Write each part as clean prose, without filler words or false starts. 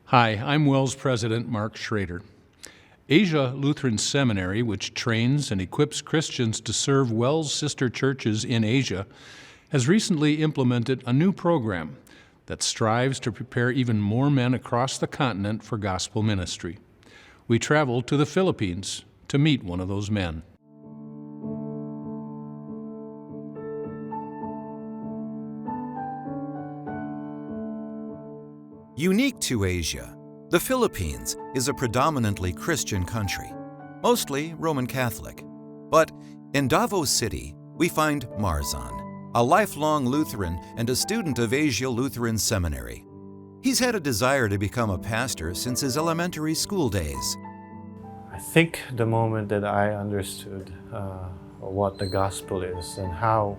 Hi, I'm WELS President Mark Schrader. Asia Lutheran Seminary, which trains and equips Christians to serve WELS sister churches in Asia, has recently implemented a new program that strives to prepare even more men across the continent for gospel ministry. We traveled to the Philippines to meet one of those men. Unique to Asia, the Philippines is a predominantly Christian country, mostly Roman Catholic. But in Davao City, we find Marzan, a lifelong Lutheran and a student of Asia Lutheran Seminary. He's had a desire to become a pastor since his elementary school days. I think the moment that I understood what the gospel is and how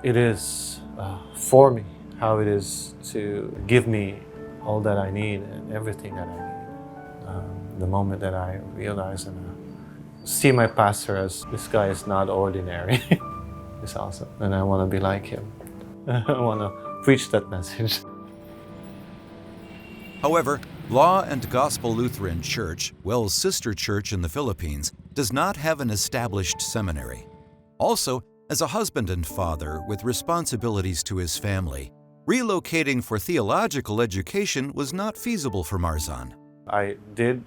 it is for me, how it is to give me all that I need and everything that I need. The moment that I realize and see my pastor as this guy is not ordinary, it's awesome. And I want to be like him. I want to preach that message. However, Law and Gospel Lutheran Church, WELS sister church in the Philippines, does not have an established seminary. Also, as a husband and father with responsibilities to his family, relocating for theological education was not feasible for Marzan. I did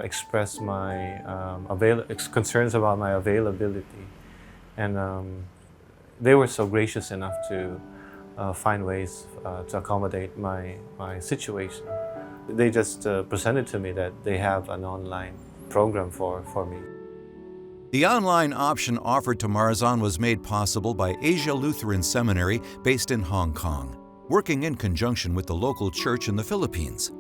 express my concerns about my availability, and they were so gracious enough to find ways to accommodate my situation. They just presented to me that they have an online program for me. The online option offered to Marzan was made possible by Asia Lutheran Seminary based in Hong Kong, working in conjunction with the local church in the Philippines.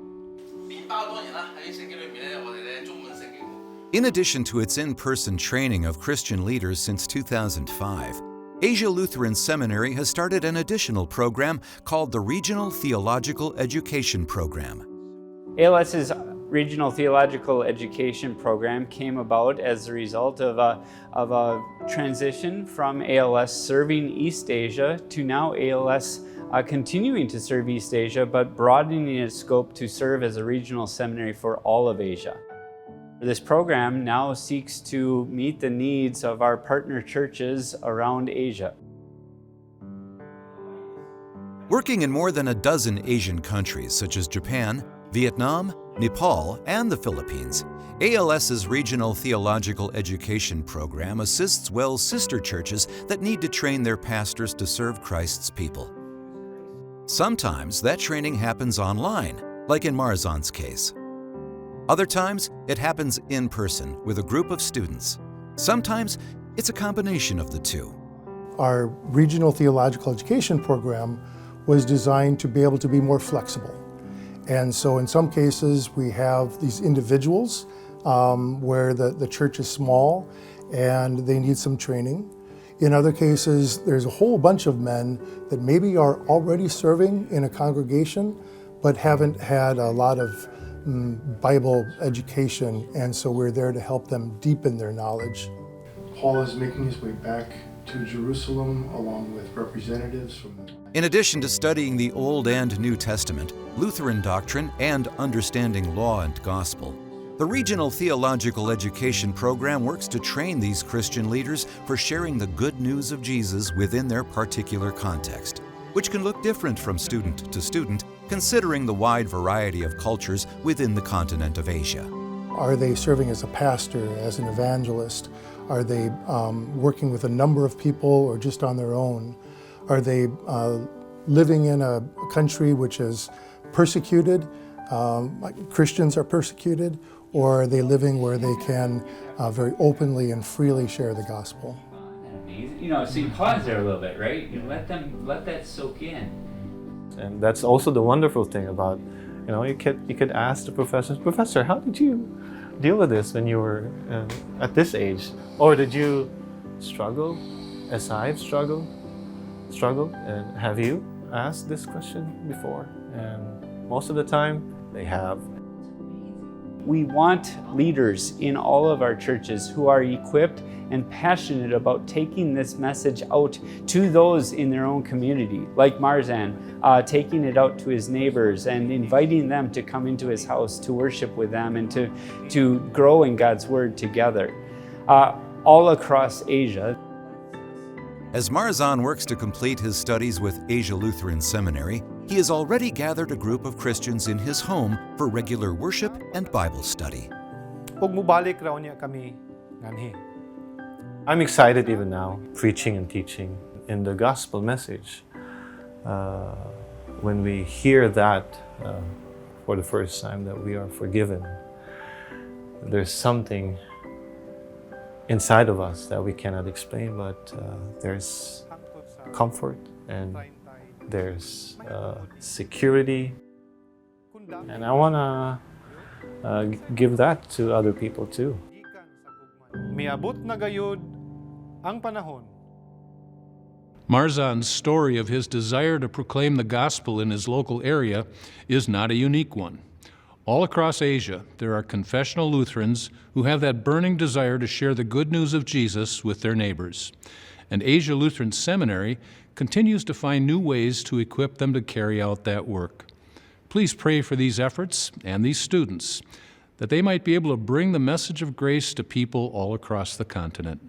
In addition to its in-person training of Christian leaders since 2005, Asia Lutheran Seminary has started an additional program called the Regional Theological Education Program. ALS's Regional Theological Education Program came about as a result of a transition from ALS serving East Asia to now ALS continuing to serve East Asia, but broadening its scope to serve as a regional seminary for all of Asia. This program now seeks to meet the needs of our partner churches around Asia. Working in more than a dozen Asian countries such as Japan, Vietnam, Nepal, and the Philippines, ALS's Regional Theological Education Program assists WELS sister churches that need to train their pastors to serve Christ's people. Sometimes that training happens online, like in Marzan's case. Other times, it happens in person with a group of students. Sometimes, it's a combination of the two. Our Regional Theological Education Program was designed to be able to be more flexible. And so in some cases, we have these individuals where the church is small and they need some training. In other cases, there's a whole bunch of men that maybe are already serving in a congregation, but haven't had a lot of Bible education, and so we're there to help them deepen their knowledge. Paul is making his way back to Jerusalem along with representatives from... In addition to studying the Old and New Testament, Lutheran doctrine, and understanding law and gospel, the Regional Theological Education Program works to train these Christian leaders for sharing the good news of Jesus within their particular context, which can look different from student to student, considering the wide variety of cultures within the continent of Asia. Are they serving as a pastor, as an evangelist? Are they working with a number of people or just on their own? Are they living in a country which is persecuted, like Christians are persecuted, or are they living where they can very openly and freely share the gospel? You know, so you pause there a little bit, right? You let that soak in. And that's also the wonderful thing about, you know, you could ask the professor, how did you deal with this when you were at this age? Or did you struggle as I've struggled? And have you asked this question before? And most of the time, they have. We want leaders in all of our churches who are equipped and passionate about taking this message out to those in their own community, like Marzan, taking it out to his neighbors and inviting them to come into his house to worship with them and to grow in God's Word together. All across Asia. As Marzan works to complete his studies with Asia Lutheran Seminary, he has already gathered a group of Christians in his home for regular worship and Bible study. Pag mubalik raw niya kami nganhi. I'm excited even now, preaching and teaching in the gospel message. When we hear that for the first time, that we are forgiven, there's something inside of us that we cannot explain, but there's comfort and there's security. And I want to give that to other people too. Miabot na gayud ang panahon. Marzan's story of his desire to proclaim the gospel in his local area is not a unique one. All across Asia, there are confessional Lutherans who have that burning desire to share the good news of Jesus with their neighbors. And Asia Lutheran Seminary continues to find new ways to equip them to carry out that work. Please pray for these efforts and these students, that they might be able to bring the message of grace to people all across the continent.